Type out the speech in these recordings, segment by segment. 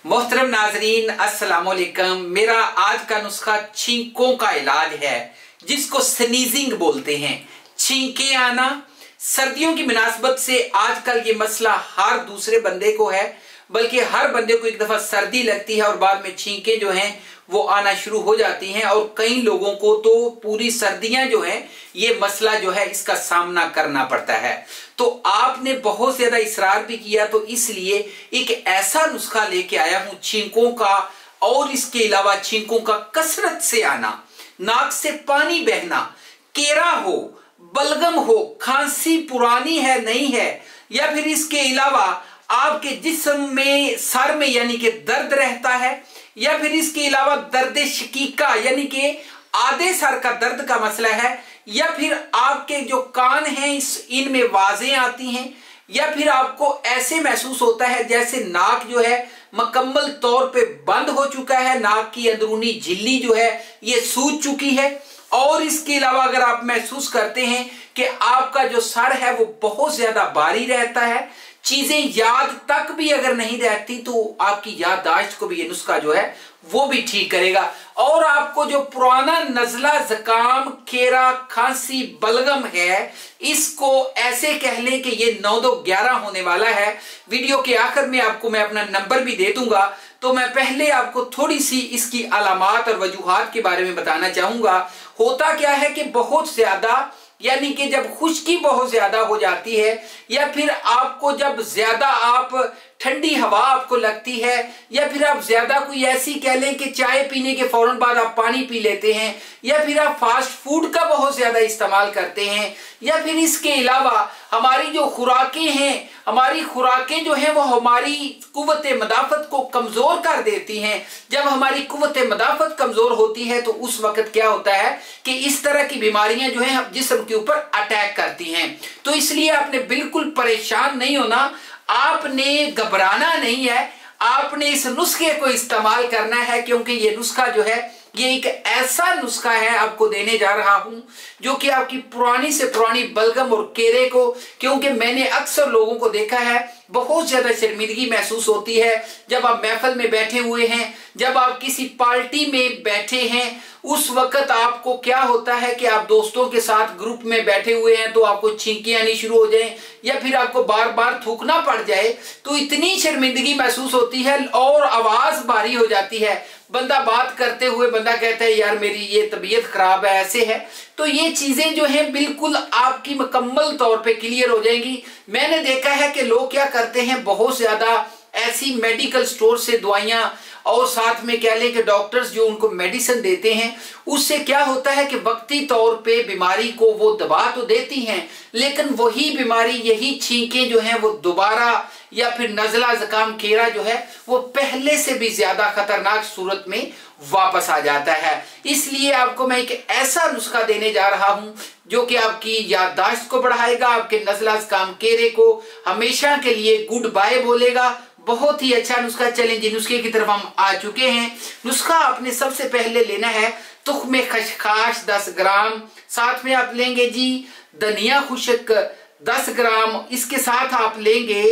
मोहतरम नाजरीन अस्सलाम वालेकुम। मेरा आज का नुस्खा छींकों का इलाज है, जिसको स्नीजिंग बोलते हैं। छींके आना सर्दियों की मुनासबत से आजकल ये मसला हर दूसरे बंदे को है, बल्कि हर बंदे को एक दफा सर्दी लगती है और बाद में छींके जो हैं वो आना शुरू हो जाती हैं। और कई लोगों को तो पूरी सर्दियां जो हैं ये मसला जो है इसका सामना करना पड़ता है। तो आपने बहुत ज्यादा इसरार भी किया, तो इसलिए एक ऐसा नुस्खा लेके आया हूं छींकों का। और इसके अलावा छींकों का कसरत से आना, नाक से पानी बहना, केरा हो, बलगम हो, खांसी पुरानी है नहीं है, या फिर इसके अलावा आपके जिस्म में सर में यानी कि दर्द रहता है, या फिर इसके अलावा दर्द शकीका यानी कि आधे सर का दर्द का मसला है, या फिर आपके जो कान हैं इनमें आवाजें आती हैं, या फिर आपको ऐसे महसूस होता है जैसे नाक जो है मुकम्मल तौर पे बंद हो चुका है, नाक की अंदरूनी झिल्ली जो है ये सूज चुकी है। और इसके अलावा अगर आप महसूस करते हैं कि आपका जो सर है वो बहुत ज्यादा भारी रहता है, चीजें याद तक भी अगर नहीं रहती, तो आपकी याददाश्त को भी ये नुस्खा जो है वो भी ठीक करेगा। और आपको जो पुराना नजला, जुकाम, खेरा, खांसी, बलगम है, इसको ऐसे कह लें कि ये 9-2-11 होने वाला है। वीडियो के आखिर में आपको मैं अपना नंबर भी दे दूंगा, तो मैं पहले आपको थोड़ी सी इसकी अलामात और वजूहात के बारे में बताना चाहूंगा। होता क्या है कि बहुत ज्यादा यानी कि जब खुश्की बहुत ज्यादा हो जाती है, या फिर आपको जब ज्यादा आप ठंडी हवा आपको लगती है, या फिर आप ज्यादा कोई ऐसी कह लें कि चाय पीने के फौरन बाद आप पानी पी लेते हैं, या फिर आप फास्ट फूड का बहुत ज्यादा इस्तेमाल करते हैं, या फिर इसके अलावा हमारी जो खुराकें हैं, हमारी खुराकें जो हैं वो हमारी कुव्वत मदाफत को कमजोर कर देती हैं। जब हमारी कुव्वत मदाफत कमजोर होती है तो उस वक्त क्या होता है कि इस तरह की बीमारियां जो हैं जिस्म के ऊपर अटैक करती हैं। तो इसलिए आपने बिल्कुल परेशान नहीं होना, आपने घबराना नहीं है, आपने इस नुस्खे को इस्तेमाल करना है, क्योंकि ये नुस्खा जो है ये एक ऐसा नुस्खा है आपको देने जा रहा हूं जो कि आपकी पुरानी से पुरानी बलगम और केरे को, क्योंकि मैंने अक्सर लोगों को देखा है बहुत ज्यादा शर्मिंदगी महसूस होती है जब आप महफिल में बैठे हुए हैं, जब आप किसी पार्टी में बैठे हैं, उस वक्त आपको क्या होता है कि आप दोस्तों के साथ ग्रुप में बैठे हुए हैं तो आपको छींकें आनी शुरू हो जाए, या फिर आपको बार बार थूकना पड़ जाए, तो इतनी शर्मिंदगी महसूस होती है और आवाज भारी हो जाती है। बंदा बात करते हुए बंदा कहता है यार मेरी ये तबीयत खराब है, ऐसे है। तो ये चीजें जो हैं बिल्कुल आपकी मुकम्मल तौर पे क्लियर हो जाएंगी। मैंने देखा है कि लोग क्या करते हैं, बहुत ज्यादा ऐसी मेडिकल स्टोर से दवाइयां और साथ में कह लें कि डॉक्टर्स जो उनको मेडिसिन देते हैं, उससे क्या होता है कि वक्ती तौर पे बीमारी को वो दबा तो देती हैं, लेकिन वही बीमारी, यही छींकें जो हैं वो दोबारा, या फिर नजला, जुकाम, खेरा जो है वो पहले से भी ज्यादा खतरनाक सूरत में वापस आ जाता है। इसलिए आपको मैं एक ऐसा नुस्खा देने जा रहा हूं जो कि आपकी याददाश्त को बढ़ाएगा, आपके नजला, जुकाम, केरे को हमेशा के लिए गुड बाय बोलेगा। बहुत ही अच्छा नुस्खा। चलें जी नुस्खे की तरफ हम आ चुके हैं। नुस्खा आपने सबसे पहले लेना है तुख्म खसखस 10 ग्राम, साथ में आप लेंगे जी धनिया खुशक 10 ग्राम, इसके साथ आप लेंगे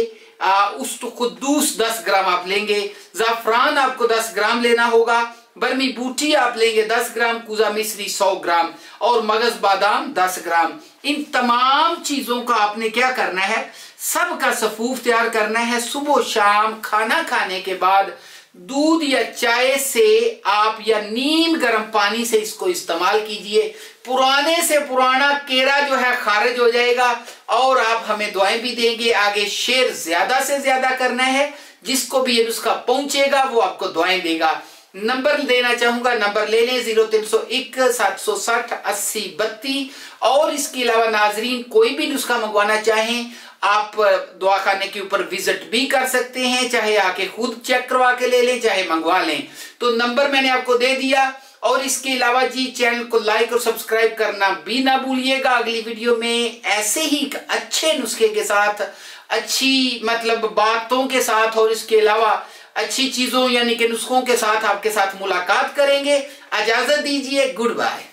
उस्तुकुद्दूस 10 ग्राम आप लेंगे, जाफरान आपको 10 ग्राम लेना होगा, बर्मी बूटी आप लेंगे 10 ग्राम, कुजा मिश्री 100 ग्राम और मगज बादाम 10 ग्राम। इन तमाम चीजों का आपने क्या करना है, सबका सफूफ तैयार करना है। सुबह शाम खाना खाने के बाद दूध या चाय से आप या नीम गर्म पानी से इसको इस्तेमाल कीजिए। पुराने से पुराना केरा जो है खारिज हो जाएगा और आप हमें दुआएं भी देंगे। आगे शेयर ज्यादा से ज्यादा करना है, जिसको भी ये नुस्खा पहुंचेगा वो आपको दुआएं देगा। नंबर देना चाहूंगा, नंबर ले लें 0301 760 80 32। और इसके अलावा नाजरीन कोई भी नुस्खा मंगवाना चाहें आप दवा खाने के ऊपर विजिट भी कर सकते हैं, चाहे आके खुद चेक करवा के ले लें, चाहे मंगवा लें। तो नंबर मैंने आपको दे दिया। और इसके अलावा जी चैनल को लाइक और सब्सक्राइब करना भी ना भूलिएगा। अगली वीडियो में ऐसे ही एक अच्छे नुस्खे के साथ, अच्छी मतलब बातों के साथ और इसके अलावा अच्छी चीजों यानी कि नुस्खों के साथ आपके साथ मुलाकात करेंगे। इजाजत दीजिए, गुड बाय।